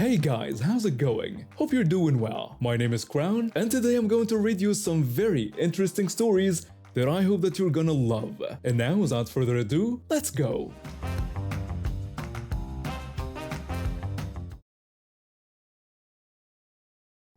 Hey guys, how's it going? Hope you're doing well. My name is Crown, and today I'm going to read you some very interesting stories that I hope that you're gonna love. And now, without further ado, let's go!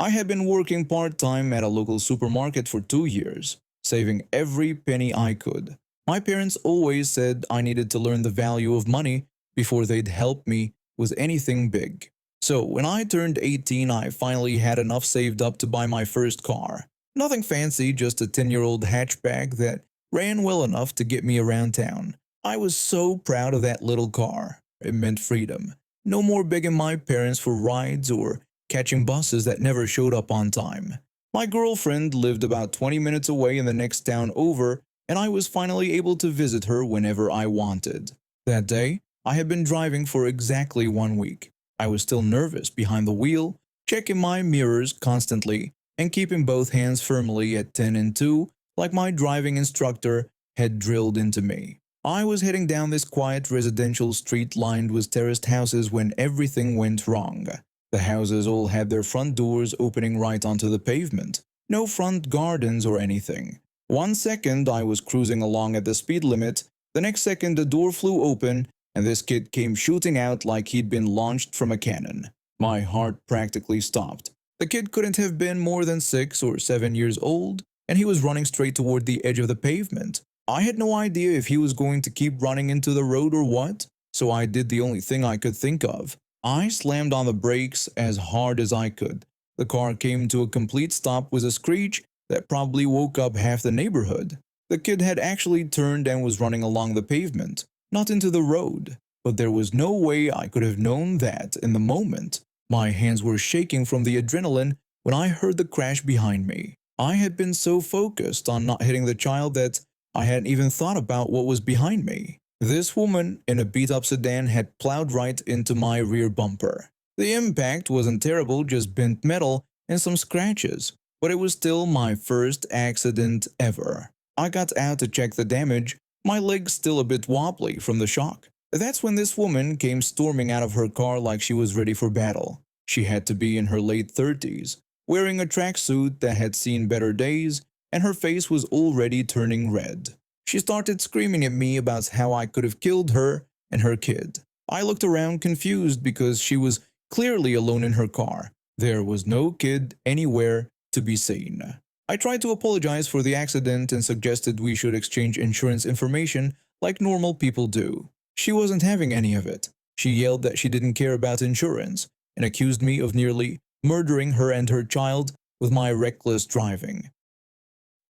I had been working part-time at a local supermarket for 2 years, saving every penny I could. My parents always said I needed to learn the value of money before they'd help me with anything big. So when I turned 18, I finally had enough saved up to buy my first car. Nothing fancy, just a 10-year-old hatchback that ran well enough to get me around town. I was so proud of that little car. It meant freedom. No more begging my parents for rides or catching buses that never showed up on time. My girlfriend lived about 20 minutes away in the next town over, and I was finally able to visit her whenever I wanted. That day, I had been driving for exactly 1 week. I was still nervous behind the wheel, checking my mirrors constantly, and keeping both hands firmly at 10 and 2 like my driving instructor had drilled into me. I was heading down this quiet residential street lined with terraced houses when everything went wrong. The houses all had their front doors opening right onto the pavement. No front gardens or anything. 1 second I was cruising along at the speed limit, the next second the door flew open and this kid came shooting out like he'd been launched from a cannon. My heart practically stopped. The kid couldn't have been more than 6 or 7 years old, and he was running straight toward the edge of the pavement. I had no idea if he was going to keep running into the road or what, so I did the only thing I could think of. I slammed on the brakes as hard as I could. The car came to a complete stop with a screech that probably woke up half the neighborhood. The kid had actually turned and was running along the pavement, not into the road. But there was no way I could have known that in the moment. My hands were shaking from the adrenaline when I heard the crash behind me. I had been so focused on not hitting the child that I hadn't even thought about what was behind me. This woman in a beat-up sedan had plowed right into my rear bumper. The impact wasn't terrible, just bent metal and some scratches, but it was still my first accident ever. I got out to check the damage, my legs still a bit wobbly from the shock. That's when this woman came storming out of her car like she was ready for battle. She had to be in her late 30s, wearing a tracksuit that had seen better days, and her face was already turning red. She started screaming at me about how I could have killed her and her kid. I looked around confused because she was clearly alone in her car. There was no kid anywhere to be seen. I tried to apologize for the accident and suggested we should exchange insurance information like normal people do. She wasn't having any of it. She yelled that she didn't care about insurance and accused me of nearly murdering her and her child with my reckless driving.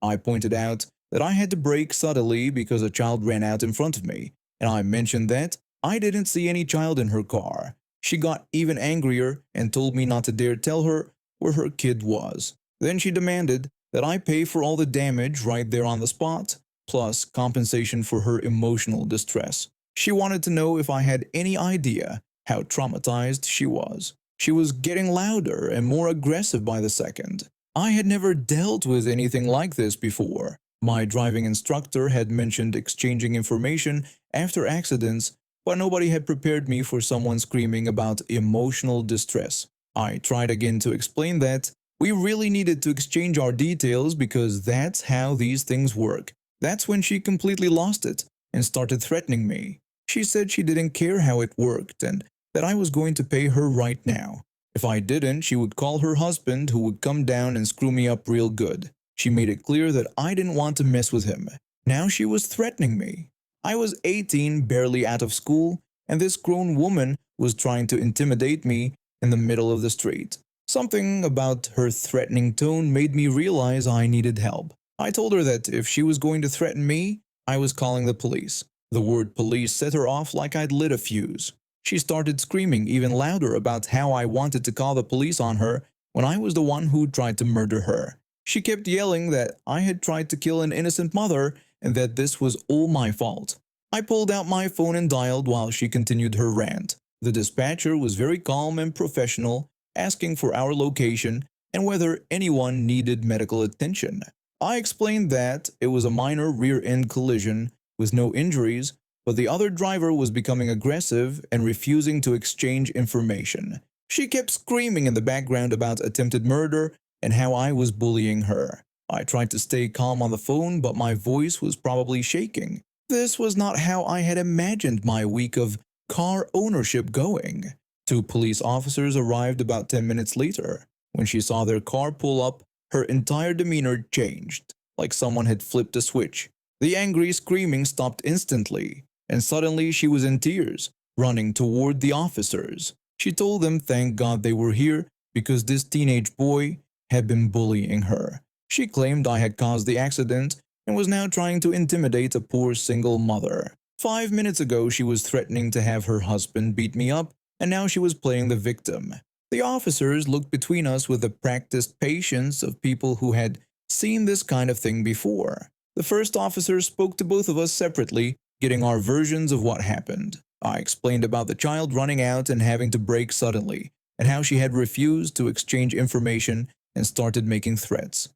I pointed out that I had to brake subtly because a child ran out in front of me, and I mentioned that I didn't see any child in her car. She got even angrier and told me not to dare tell her where her kid was. Then she demanded that I pay for all the damage right there on the spot, plus compensation for her emotional distress. She wanted to know if I had any idea how traumatized she was. She was getting louder and more aggressive by the second. I had never dealt with anything like this before. My driving instructor had mentioned exchanging information after accidents, but nobody had prepared me for someone screaming about emotional distress. I tried again to explain that we really needed to exchange our details because that's how these things work. That's when she completely lost it and started threatening me. She said she didn't care how it worked and that I was going to pay her right now. If I didn't, she would call her husband who would come down and screw me up real good. She made it clear that I didn't want to mess with him. Now she was threatening me. I was 18, barely out of school, and this grown woman was trying to intimidate me in the middle of the street. Something about her threatening tone made me realize I needed help. I told her that if she was going to threaten me, I was calling the police. The word police set her off like I'd lit a fuse. She started screaming even louder about how I wanted to call the police on her when I was the one who tried to murder her. She kept yelling that I had tried to kill an innocent mother and that this was all my fault. I pulled out my phone and dialed while she continued her rant. The dispatcher was very calm and professional, asking for our location and whether anyone needed medical attention. I explained that it was a minor rear-end collision with no injuries, but the other driver was becoming aggressive and refusing to exchange information. She kept screaming in the background about attempted murder and how I was bullying her. I tried to stay calm on the phone, but my voice was probably shaking. This was not how I had imagined my week of car ownership going. Two police officers arrived about 10 minutes later. When she saw their car pull up, her entire demeanor changed, like someone had flipped a switch. The angry screaming stopped instantly, and suddenly she was in tears, running toward the officers. She told them thank God they were here because this teenage boy had been bullying her. She claimed I had caused the accident and was now trying to intimidate a poor single mother. 5 minutes ago, she was threatening to have her husband beat me up, and now she was playing the victim. The officers looked between us with the practiced patience of people who had seen this kind of thing before. The first officer spoke to both of us separately, getting our versions of what happened. I explained about the child running out and having to brake suddenly, and how she had refused to exchange information and started making threats.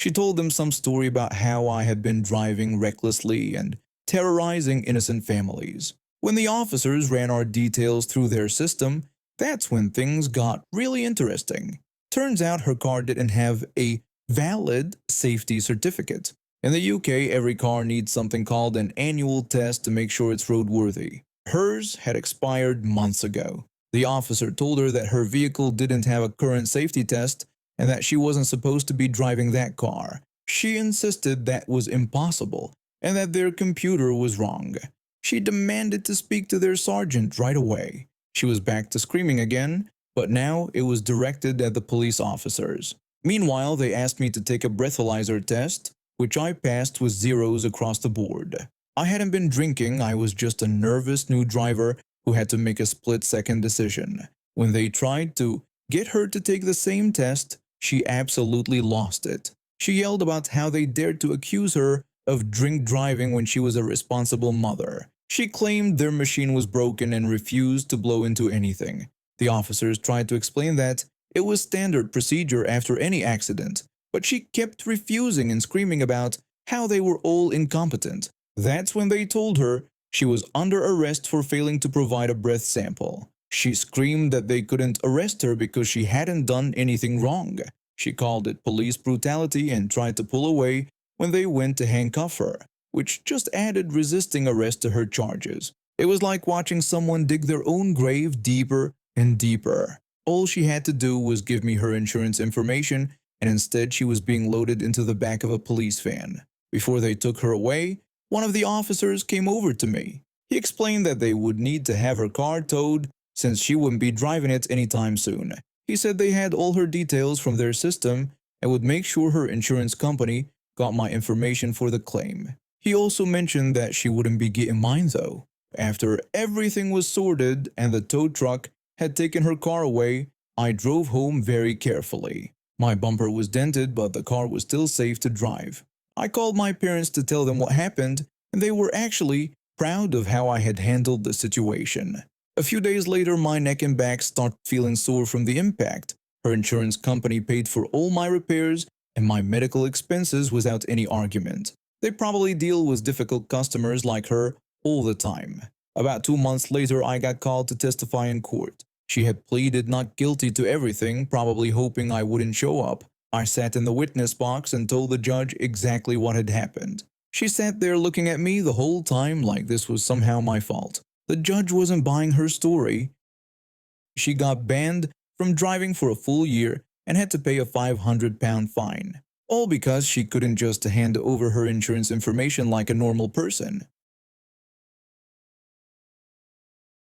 She told them some story about how I had been driving recklessly and terrorizing innocent families. When the officers ran our details through their system, that's when things got really interesting. Turns out her car didn't have a valid safety certificate. In the UK, every car needs something called an annual test to make sure it's roadworthy. Hers had expired months ago. The officer told her that her vehicle didn't have a current safety test and that she wasn't supposed to be driving that car. She insisted that was impossible and that their computer was wrong. She demanded to speak to their sergeant right away. She was back to screaming again, but now it was directed at the police officers. Meanwhile, they asked me to take a breathalyzer test, which I passed with zeros across the board. I hadn't been drinking, I was just a nervous new driver who had to make a split-second decision. When they tried to get her to take the same test, she absolutely lost it. She yelled about how they dared to accuse her of drink driving when she was a responsible mother. She claimed their machine was broken and refused to blow into anything. The officers tried to explain that it was standard procedure after any accident, but she kept refusing and screaming about how they were all incompetent. That's when they told her she was under arrest for failing to provide a breath sample. She screamed that they couldn't arrest her because she hadn't done anything wrong. She called it police brutality and tried to pull away when they went to handcuff her, which just added resisting arrest to her charges. It was like watching someone dig their own grave deeper and deeper. All she had to do was give me her insurance information, and instead she was being loaded into the back of a police van. Before they took her away, one of the officers came over to me. He explained that they would need to have her car towed since she wouldn't be driving it anytime soon. He said they had all her details from their system and would make sure her insurance company got my information for the claim. He also mentioned that she wouldn't be getting mine though. After everything was sorted and the tow truck had taken her car away, I drove home very carefully. My bumper was dented, but the car was still safe to drive. I called my parents to tell them what happened, and they were actually proud of how I had handled the situation. A few days later, my neck and back started feeling sore from the impact. Her insurance company paid for all my repairs and my medical expenses without any argument. They probably deal with difficult customers like her all the time. About 2 months later, I got called to testify in court. She had pleaded not guilty to everything, probably hoping I wouldn't show up. I sat in the witness box and told the judge exactly what had happened. She sat there looking at me the whole time like this was somehow my fault. The judge wasn't buying her story. She got banned from driving for a full year and had to pay a £500 fine. All because she couldn't just hand over her insurance information like a normal person.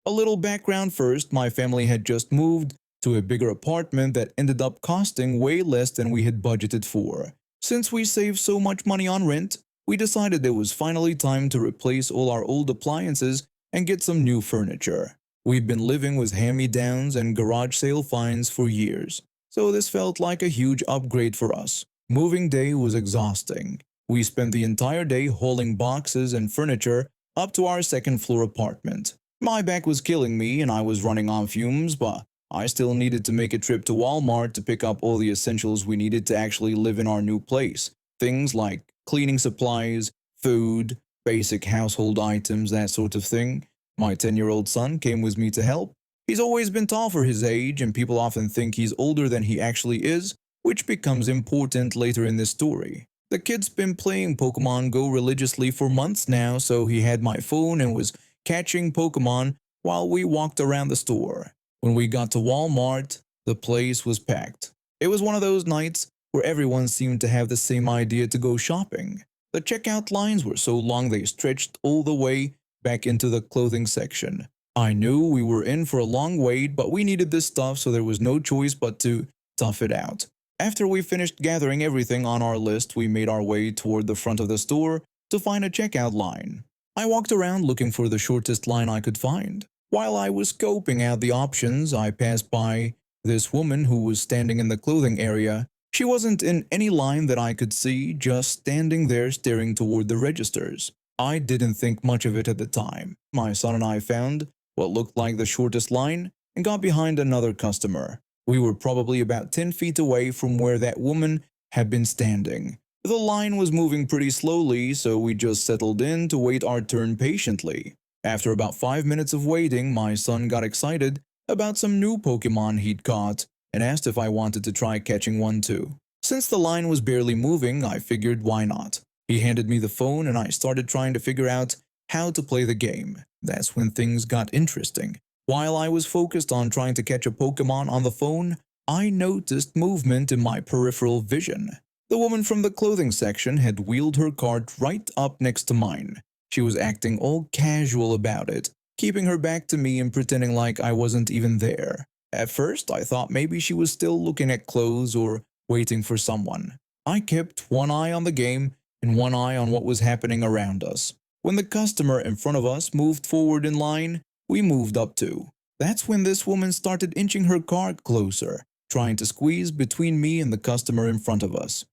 A little background first, my family had just moved to a bigger apartment that ended up costing way less than we had budgeted for. Since we saved so much money on rent, we decided it was finally time to replace all our old appliances and get some new furniture. We've been living with hand-me-downs and garage sale finds for years, so this felt like a huge upgrade for us. Moving day was exhausting. We spent the entire day hauling boxes and furniture up to our second-floor apartment. My back was killing me and I was running on fumes, but I still needed to make a trip to Walmart to pick up all the essentials we needed to actually live in our new place. Things like cleaning supplies, food, basic household items, that sort of thing. My 10-year-old son came with me to help. He's always been tall for his age, and people often think he's older than he actually is, which becomes important later in this story. The kid's been playing Pokemon Go religiously for months now, so he had my phone and was catching Pokemon while we walked around the store. When we got to Walmart, the place was packed. It was one of those nights where everyone seemed to have the same idea to go shopping. The checkout lines were so long they stretched all the way back into the clothing section. I knew we were in for a long wait, but we needed this stuff, so there was no choice but to tough it out. After we finished gathering everything on our list, we made our way toward the front of the store to find a checkout line. I walked around looking for the shortest line I could find. While I was scoping out the options, I passed by this woman who was standing in the clothing area. She wasn't in any line that I could see, just standing there staring toward the registers. I didn't think much of it at the time. My son and I found what looked like the shortest line and got behind another customer. We were probably about 10 feet away from where that woman had been standing. The line was moving pretty slowly, so we just settled in to wait our turn patiently. After about 5 minutes of waiting, my son got excited about some new Pokemon he'd caught and asked if I wanted to try catching one too. Since the line was barely moving, I figured why not. He handed me the phone and I started trying to figure out how to play the game. That's when things got interesting. While I was focused on trying to catch a Pokemon on the phone, I noticed movement in my peripheral vision. The woman from the clothing section had wheeled her cart right up next to mine. She was acting all casual about it, keeping her back to me and pretending like I wasn't even there. At first, I thought maybe she was still looking at clothes or waiting for someone. I kept one eye on the game and one eye on what was happening around us. When the customer in front of us moved forward in line, we moved up too. That's when this woman started inching her cart closer, trying to squeeze between me and the customer in front of us.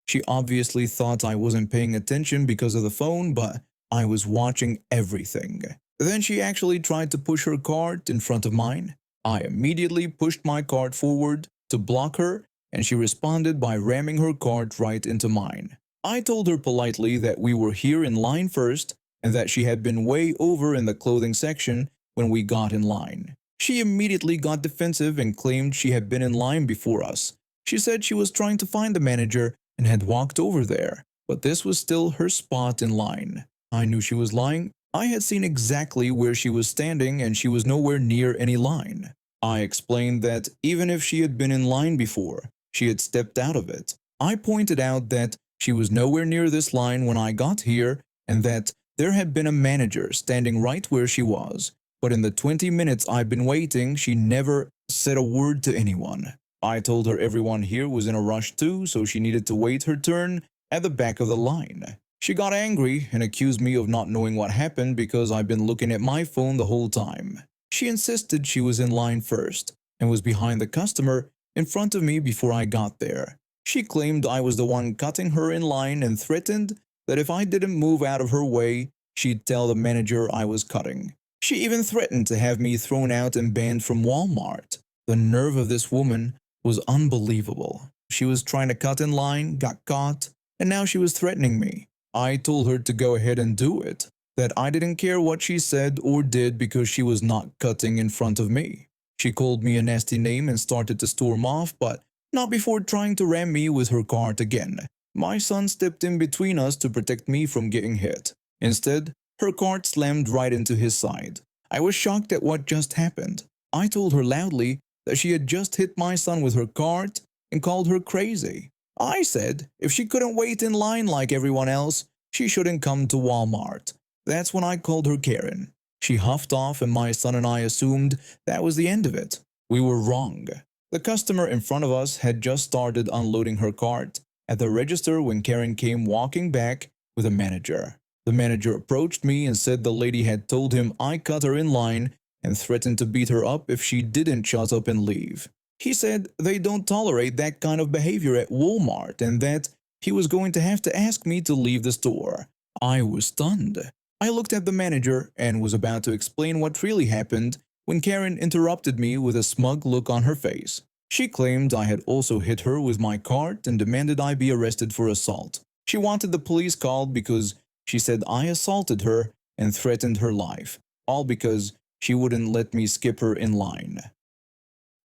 She obviously thought I wasn't paying attention because of the phone, but I was watching everything. Then she actually tried to push her cart in front of mine. I immediately pushed my cart forward to block her, and she responded by ramming her cart right into mine. I told her politely that we were here in line first and that she had been way over in the clothing section when we got in line. She immediately got defensive and claimed she had been in line before us. She said she was trying to find the manager and had walked over there, but this was still her spot in line. I knew she was lying. I had seen exactly where she was standing and she was nowhere near any line. I explained that even if she had been in line before, she had stepped out of it. I pointed out that she was nowhere near this line when I got here and that there had been a manager standing right where she was. But in the 20 minutes I've been waiting, she never said a word to anyone. I told her everyone here was in a rush too, so she needed to wait her turn at the back of the line. She got angry and accused me of not knowing what happened because I've been looking at my phone the whole time. She insisted she was in line first and was behind the customer in front of me before I got there. She claimed I was the one cutting her in line and threatened that if I didn't move out of her way, she'd tell the manager I was cutting. She even threatened to have me thrown out and banned from Walmart. The nerve of this woman was unbelievable. She was trying to cut in line, got caught, and now she was threatening me. I told her to go ahead and do it, that I didn't care what she said or did because she was not cutting in front of me. She called me a nasty name and started to storm off, but not before trying to ram me with her cart again. My son stepped in between us to protect me from getting hit. Instead, her cart slammed right into his side. I was shocked at what just happened. I told her loudly that she had just hit my son with her cart and called her crazy. I said if she couldn't wait in line like everyone else, she shouldn't come to Walmart. That's when I called her Karen. She huffed off and my son and I assumed that was the end of it. We were wrong. The customer in front of us had just started unloading her cart at the register when Karen came walking back with a manager. The manager approached me and said the lady had told him I cut her in line and threatened to beat her up if she didn't shut up and leave. He said they don't tolerate that kind of behavior at Walmart and that he was going to have to ask me to leave the store. I was stunned. I looked at the manager and was about to explain what really happened when Karen interrupted me with a smug look on her face. She claimed I had also hit her with my cart and demanded I be arrested for assault. She wanted the police called because she said I assaulted her and threatened her life, all because she wouldn't let me skip her in line.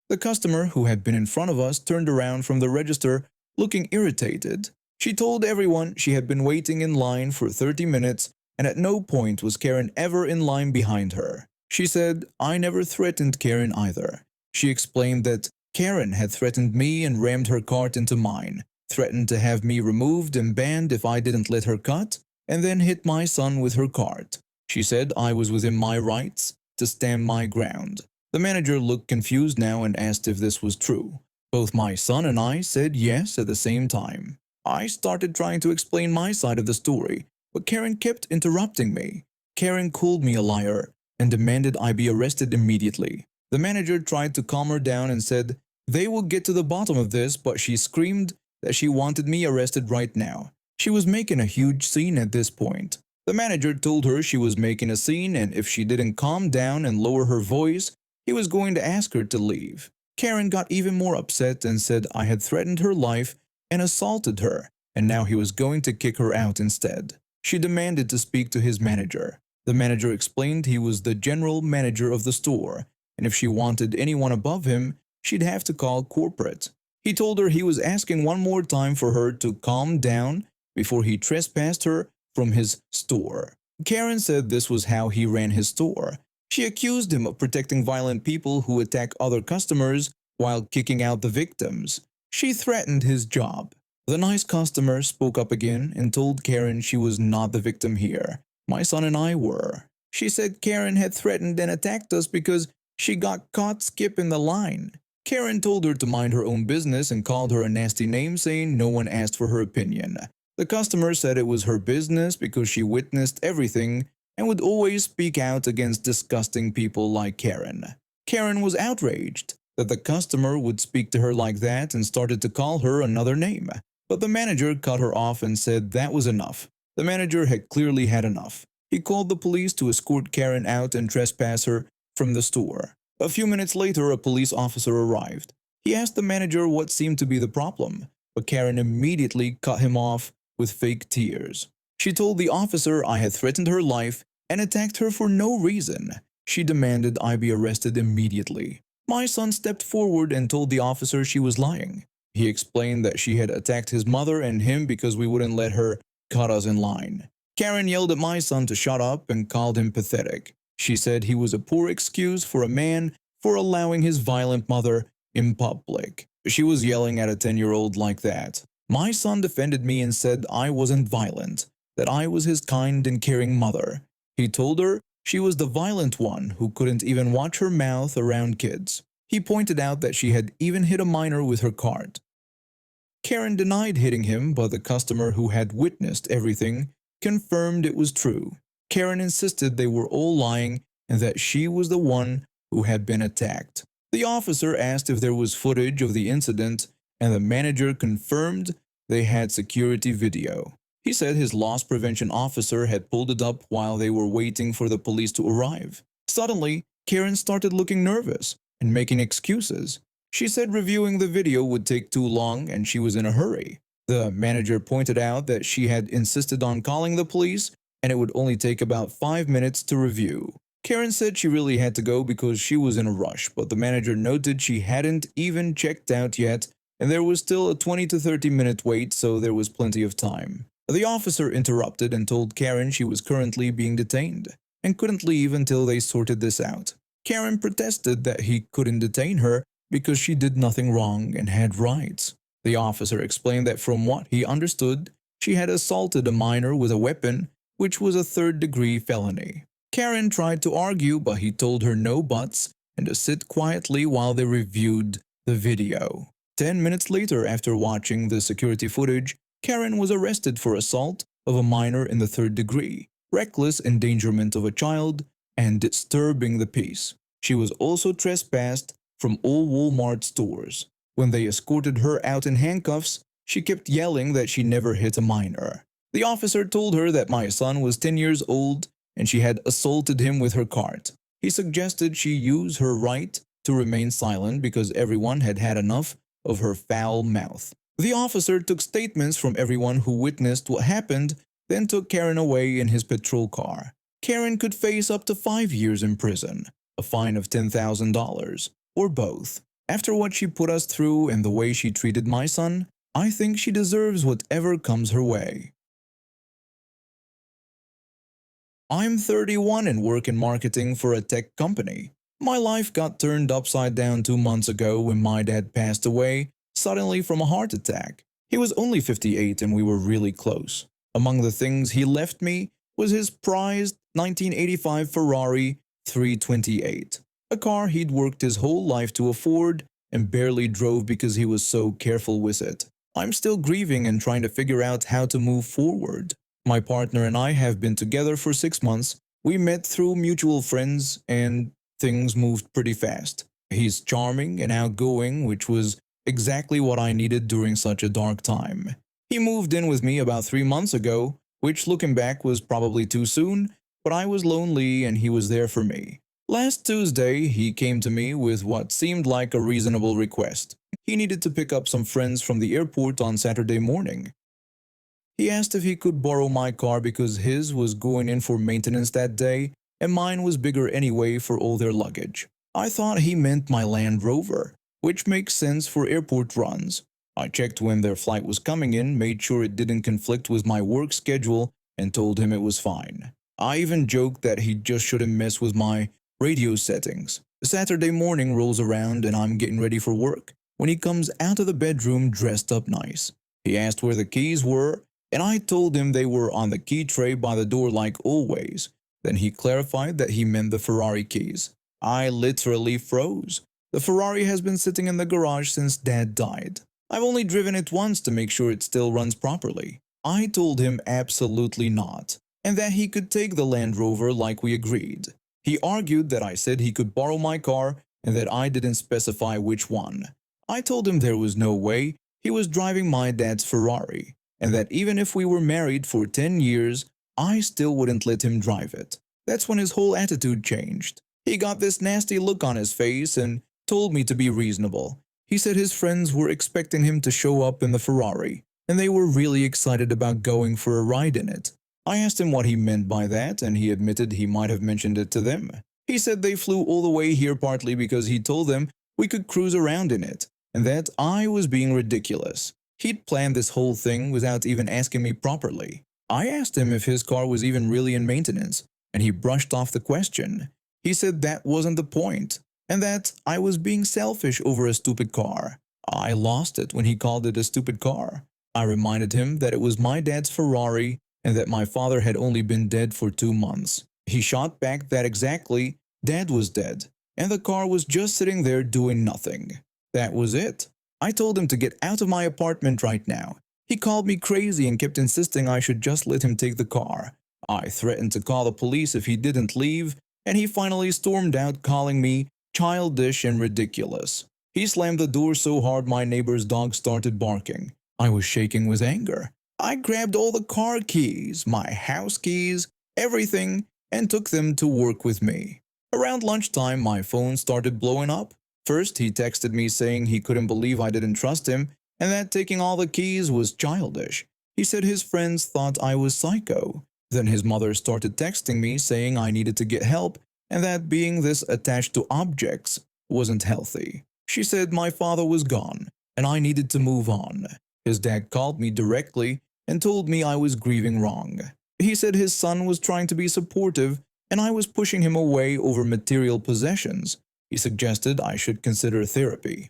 The customer who had been in front of us turned around from the register looking irritated. She told everyone she had been waiting in line for 30 minutes and at no point was Karen ever in line behind her. She said, "I never threatened Karen either." She explained that Karen had threatened me and rammed her cart into mine, threatened to have me removed and banned if I didn't let her cut, and then hit my son with her cart. She said I was within my rights to stand my ground. The manager looked confused now and asked if this was true. Both my son and I said yes at the same time. I started trying to explain my side of the story, but Karen kept interrupting me. Karen called me a liar and demanded I be arrested immediately. The manager tried to calm her down and said they will get to the bottom of this, but she screamed that she wanted me arrested right now. She was making a huge scene at this point. The manager told her she was making a scene and if she didn't calm down and lower her voice, he was going to ask her to leave. Karen got even more upset and said I had threatened her life and assaulted her, and now he was going to kick her out instead. She demanded to speak to his manager. The manager explained he was the general manager of the store, and if she wanted anyone above him, she'd have to call corporate. He told her he was asking one more time for her to calm down before he trespassed her from his store. Karen said this was how he ran his store. She accused him of protecting violent people who attack other customers while kicking out the victims. She threatened his job. The nice customer spoke up again and told Karen she was not the victim here. My son and I were. She said Karen had threatened and attacked us because she got caught skipping the line. Karen told her to mind her own business and called her a nasty name, saying no one asked for her opinion. The customer said it was her business because she witnessed everything and would always speak out against disgusting people like Karen. Karen was outraged that the customer would speak to her like that and started to call her another name. But the manager cut her off and said that was enough. The manager had clearly had enough. He called the police to escort Karen out and trespass her from the store. A few minutes later, a police officer arrived. He asked the manager what seemed to be the problem, but Karen immediately cut him off with fake tears. She told the officer I had threatened her life and attacked her for no reason. She demanded I be arrested immediately. My son stepped forward and told the officer she was lying. He explained that she had attacked his mother and him because we wouldn't let her cut us in line. Karen yelled at my son to shut up and called him pathetic. She said he was a poor excuse for a man for allowing his violent mother in public. She was yelling at a 10-year-old like that. My son defended me and said I wasn't violent, that I was his kind and caring mother. He told her she was the violent one who couldn't even watch her mouth around kids. He pointed out that she had even hit a minor with her cart. Karen denied hitting him, but the customer who had witnessed everything confirmed it was true. Karen insisted they were all lying and that she was the one who had been attacked. The officer asked if there was footage of the incident, and the manager confirmed they had security video. He said his loss prevention officer had pulled it up while they were waiting for the police to arrive. Suddenly, Karen started looking nervous and making excuses. She said reviewing the video would take too long and she was in a hurry. The manager pointed out that she had insisted on calling the police and it would only take about 5 minutes to review. Karen said she really had to go because she was in a rush, but the manager noted she hadn't even checked out yet and there was still a 20 to 30 minute wait, so there was plenty of time. The officer interrupted and told Karen she was currently being detained and couldn't leave until they sorted this out. Karen protested that he couldn't detain her because she did nothing wrong and had rights. The officer explained that from what he understood, she had assaulted a minor with a weapon, which was a third-degree felony. Karen tried to argue, but he told her no buts and to sit quietly while they reviewed the video. 10 minutes later, after watching the security footage, Karen was arrested for assault of a minor in the third degree, reckless endangerment of a child, and disturbing the peace. She was also trespassed from all Walmart stores. When they escorted her out in handcuffs, she kept yelling that she never hit a minor. The officer told her that my son was 10 years old and she had assaulted him with her cart. He suggested she use her right to remain silent because everyone had had enough of her foul mouth. The officer took statements from everyone who witnessed what happened, then took Karen away in his patrol car. Karen could face up to 5 years in prison. a fine of $10,000, or both. After what she put us through and the way she treated my son, I think she deserves whatever comes her way. I'm 31 and work in marketing for a tech company. My life got turned upside down 2 months ago when my dad passed away suddenly from a heart attack. He was only 58 and we were really close. Among the things he left me was his prized 1985 Ferrari 328, a car he'd worked his whole life to afford and barely drove because he was so careful with it. I'm still grieving and trying to figure out how to move forward. My partner and I have been together for 6 months. We met through mutual friends and things moved pretty fast. He's charming and outgoing, which was exactly what I needed during such a dark time. He moved in with me about 3 months ago, which looking back was probably too soon, but I was lonely and he was there for me. Last Tuesday, he came to me with what seemed like a reasonable request. He needed to pick up some friends from the airport on Saturday morning. He asked if he could borrow my car because his was going in for maintenance that day and mine was bigger anyway for all their luggage. I thought he meant my Land Rover, which makes sense for airport runs. I checked when their flight was coming in, made sure it didn't conflict with my work schedule, and told him it was fine. I even joked that he just shouldn't mess with my radio settings. Saturday morning rolls around and I'm getting ready for work when he comes out of the bedroom dressed up nice. He asked where the keys were, and I told him they were on the key tray by the door like always. Then he clarified that he meant the Ferrari keys. I literally froze. The Ferrari has been sitting in the garage since Dad died. I've only driven it once to make sure it still runs properly. I told him absolutely not, and that he could take the Land Rover like we agreed. He argued that I said he could borrow my car and that I didn't specify which one. I told him there was no way he was driving my dad's Ferrari, and that even if we were married for 10 years, I still wouldn't let him drive it. That's when his whole attitude changed. He got this nasty look on his face and told me to be reasonable. He said his friends were expecting him to show up in the Ferrari, and they were really excited about going for a ride in it. I asked him what he meant by that, and he admitted he might have mentioned it to them. He said they flew all the way here partly because he told them we could cruise around in it, and that I was being ridiculous. He'd planned this whole thing without even asking me properly. I asked him if his car was even really in maintenance, and he brushed off the question. He said that wasn't the point, and that I was being selfish over a stupid car. I lost it when he called it a stupid car. I reminded him that it was my dad's Ferrari and that my father had only been dead for 2 months. He shot back that exactly, Dad was dead, and the car was just sitting there doing nothing. That was it. I told him to get out of my apartment right now. He called me crazy and kept insisting I should just let him take the car. I threatened to call the police if he didn't leave, and he finally stormed out calling me childish and ridiculous. He slammed the door so hard my neighbor's dog started barking. I was shaking with anger. I grabbed all the car keys, my house keys, everything, and took them to work with me. Around lunchtime, my phone started blowing up. First, he texted me saying he couldn't believe I didn't trust him and that taking all the keys was childish. He said his friends thought I was psycho. Then his mother started texting me saying I needed to get help and that being this attached to objects wasn't healthy. She said my father was gone and I needed to move on. His dad called me directly and told me I was grieving wrong. He said his son was trying to be supportive and I was pushing him away over material possessions. He suggested I should consider therapy.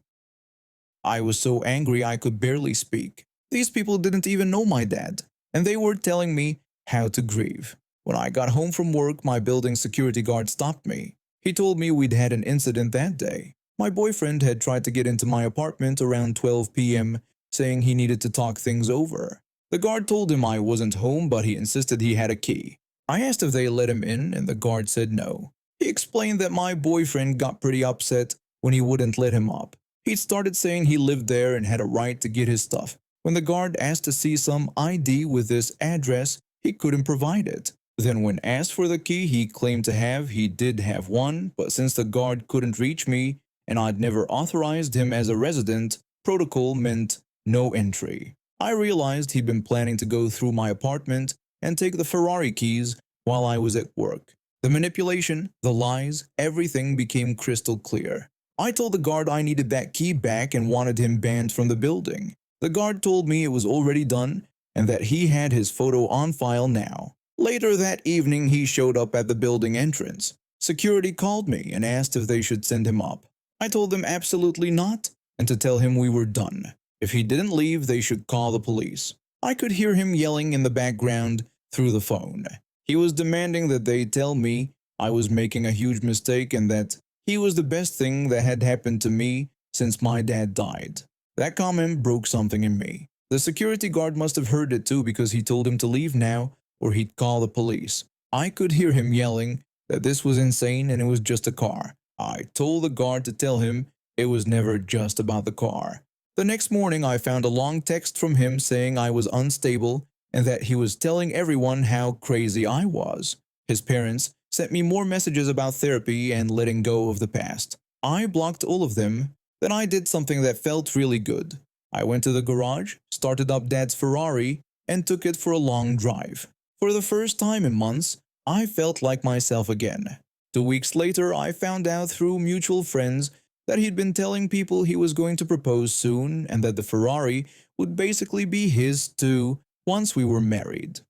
I was so angry I could barely speak. These people didn't even know my dad, and they were telling me how to grieve. When I got home from work, my building security guard stopped me. He told me we'd had an incident that day. My boyfriend had tried to get into my apartment around 12 p.m., saying he needed to talk things over. The guard told him I wasn't home, but he insisted he had a key. I asked if they let him in, and the guard said no. He explained that my boyfriend got pretty upset when he wouldn't let him up. He'd started saying he lived there and had a right to get his stuff. When the guard asked to see some ID with this address, he couldn't provide it. Then when asked for the key he claimed to have, he did have one, but since the guard couldn't reach me and I'd never authorized him as a resident, protocol meant no entry. I realized he'd been planning to go through my apartment and take the Ferrari keys while I was at work. The manipulation, the lies, everything became crystal clear. I told the guard I needed that key back and wanted him banned from the building. The guard told me it was already done and that he had his photo on file now. Later that evening, he showed up at the building entrance. Security called me and asked if they should send him up. I told them absolutely not and to tell him we were done. If he didn't leave, they should call the police. I could hear him yelling in the background through the phone. He was demanding that they tell me I was making a huge mistake and that he was the best thing that had happened to me since my dad died. That comment broke something in me. The security guard must have heard it too because he told him to leave now or he'd call the police. I could hear him yelling that this was insane and it was just a car. I told the guard to tell him it was never just about the car. The next morning, I found a long text from him saying I was unstable and that he was telling everyone how crazy I was. His parents sent me more messages about therapy and letting go of the past. I blocked all of them. Then I did something that felt really good. I went to the garage, started up Dad's Ferrari, and took it for a long drive. For the first time in months, I felt like myself again. 2 weeks later, I found out through mutual friends that he'd been telling people he was going to propose soon and that the Ferrari would basically be his too once we were married.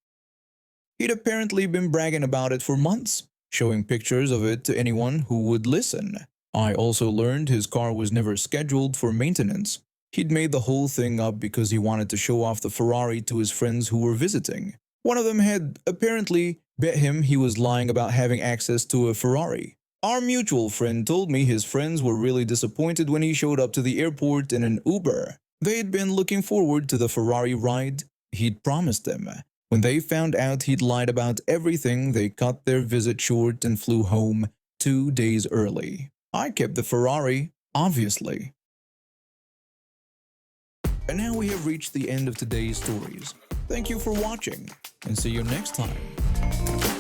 He'd apparently been bragging about it for months, showing pictures of it to anyone who would listen. I also learned his car was never scheduled for maintenance. He'd made the whole thing up because he wanted to show off the Ferrari to his friends who were visiting. One of them had apparently bet him he was lying about having access to a Ferrari. Our mutual friend told me his friends were really disappointed when he showed up to the airport in an Uber. They'd been looking forward to the Ferrari ride he'd promised them. When they found out he'd lied about everything, they cut their visit short and flew home 2 days early. I kept the Ferrari, obviously. And now we have reached the end of today's stories. Thank you for watching, and see you next time.